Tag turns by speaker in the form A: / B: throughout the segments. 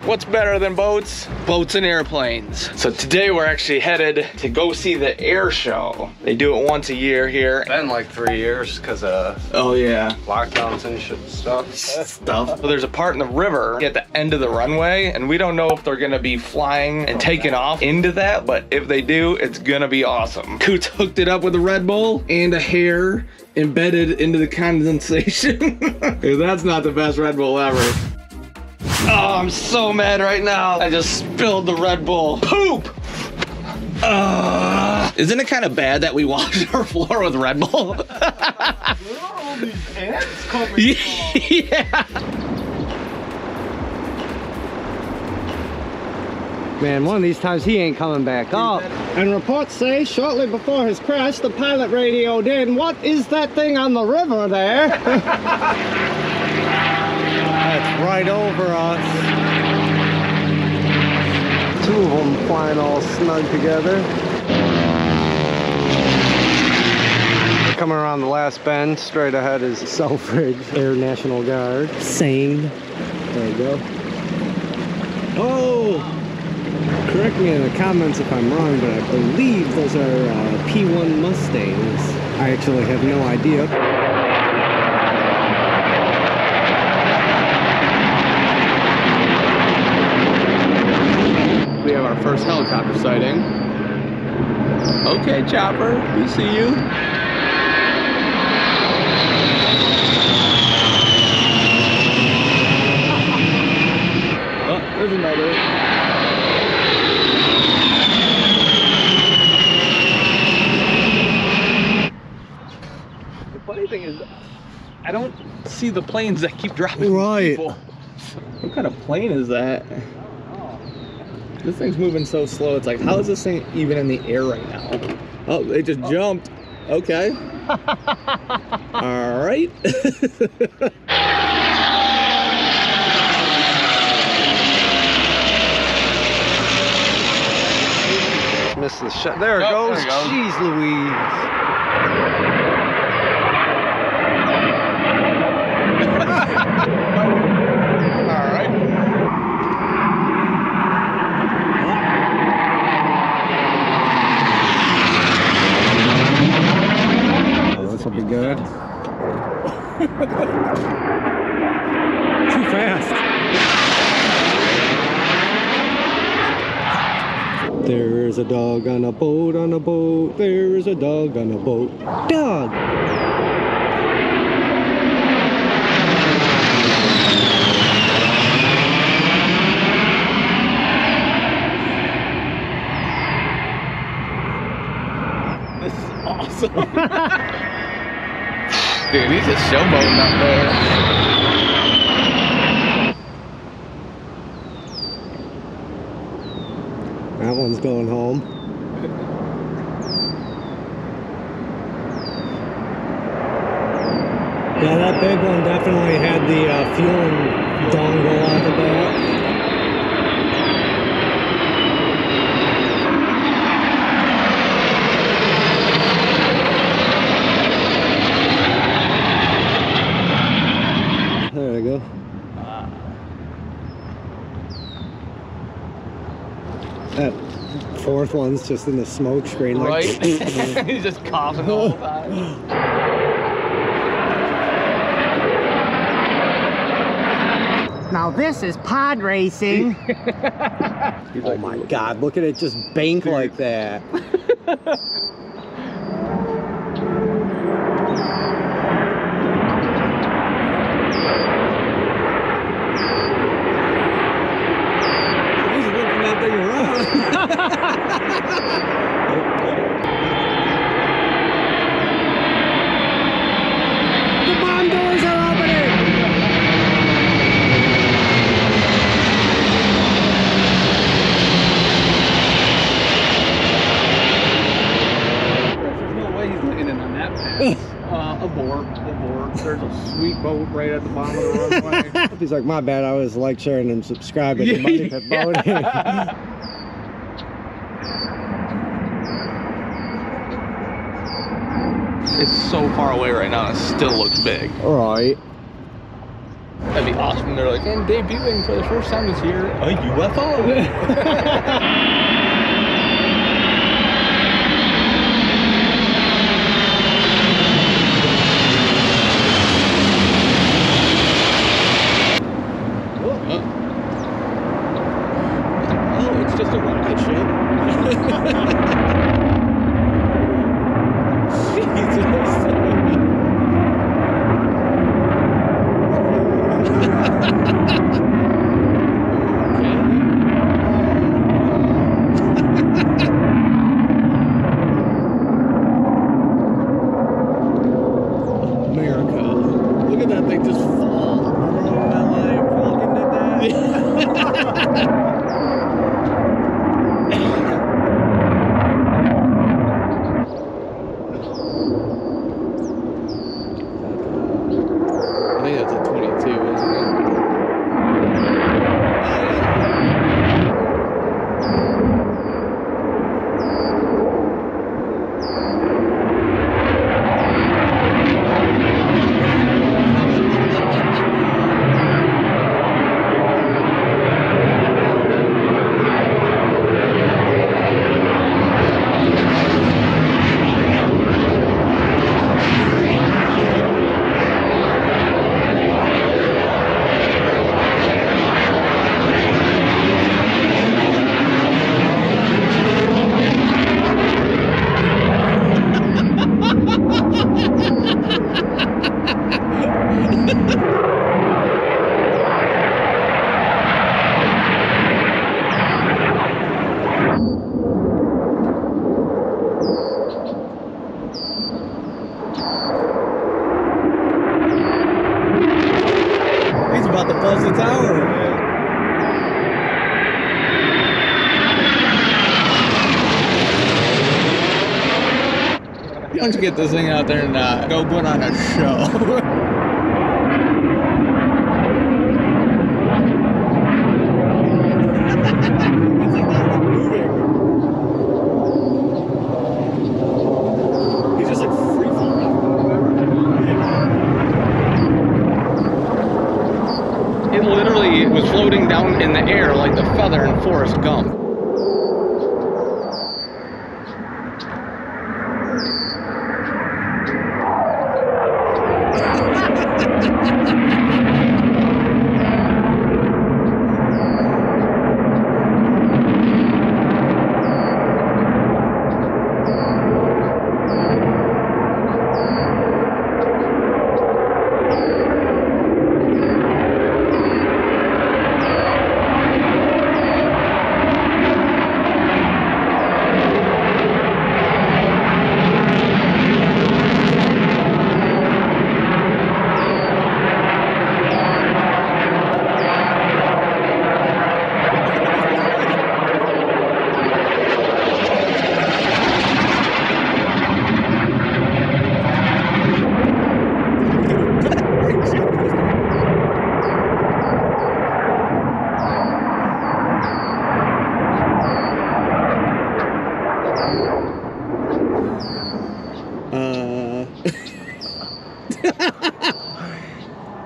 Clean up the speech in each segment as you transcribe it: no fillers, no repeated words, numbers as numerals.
A: What's better than boats? Boats and airplanes. So today we're actually headed to go see the air show. They do it once a year here.
B: It's been like 3 years because of lockdowns and stuff.
A: So there's a part in the river at the end of the runway, and we don't know if they're gonna be flying and taking off into that, but if they do, it's gonna be awesome. Coots hooked it up with a Red Bull and a hair embedded into the condensation. If that's not the best Red Bull ever. Oh, I'm so mad right now. I just spilled the Red Bull. Poop! Isn't it kind of bad that we washed our floor with Red Bull?
B: Where are all these ants coming
A: Yeah.
C: Man, one of these times he ain't coming back up. And reports say shortly before his crash, the pilot radioed in, "What is that thing on the river there?" That's right over us. Two of them flying all snug together. Coming around the last bend, straight ahead is Selfridge Air National Guard. Same. There you go. Oh! Correct me in the comments if I'm wrong, but I believe those are P1 Mustangs. I actually have no idea. We have our first helicopter sighting. Okay, chopper, we see you. Oh, there's another. The funny thing is, I don't see the planes that keep dropping people. What kind of plane is that? This thing's moving so slow. It's like, how is this thing even in the air right now? Oh, they just jumped. Okay. All right. Missed the shot. There it goes. There it goes. Jeez Louise.
A: All right.
C: This will be good. Too fast. There's a dog on a boat, on a boat. There's a dog on a boat. Dog!
A: This is awesome. Dude, he's just showboating up there.
C: That one's going home. Yeah, that big one definitely had the fueling dongle on the back. There we go. That fourth one's just in the smoke screen, like,
A: right? He's just coughing the whole time.
D: Now this is pod racing.
C: Oh my God, look at it just bank like that. He's whipping that thing around. The bomb doors are opening!
A: There's no way he's landing on that pass. Abort. There's a sweet boat right at the bottom of the runway.
C: He's like, my bad, I was like, sharing, and subscribing to Money Pit Boating.
A: It's so far away right now, it still looks big.
C: All right. That'd be awesome. They're like, and debuting for the first time this year, a UFO. Oh, it's just a rocket ship. Why don't you get this thing out there and go put on a show? He's just like free falling.
A: It literally was floating down in the air like the feather in Forrest Gump.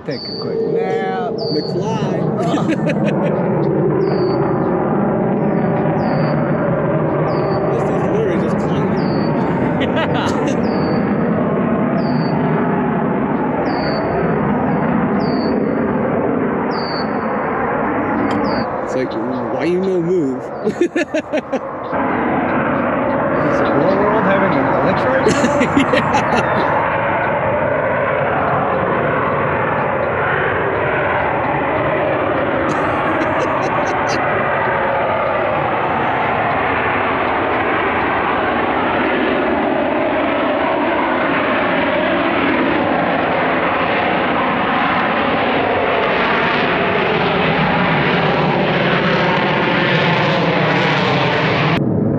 D: Take a quick nap.
C: McFly. This is literally just climbing. It's like, why you no move?
D: Is the real world having a glitch right now?
C: Yeah.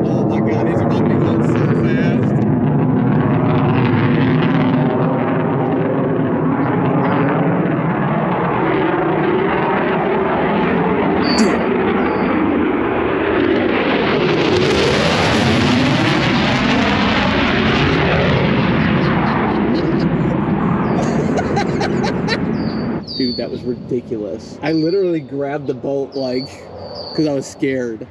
C: Oh my god, he's about to go so fast. ridiculous. I literally grabbed the boat like, because I was scared.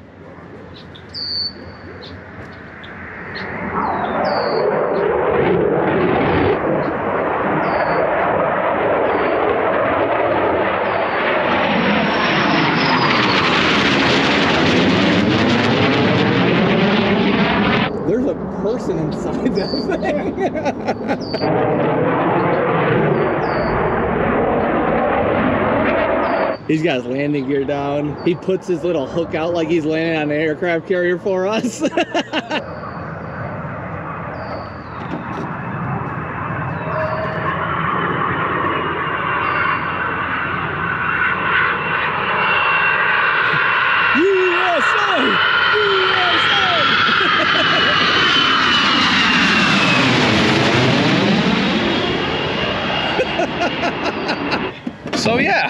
C: There's a person inside that thing. He's got his landing gear down. He puts his little hook out like he's landing on an aircraft carrier for us.
A: So yeah,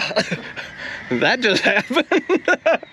A: that just happened.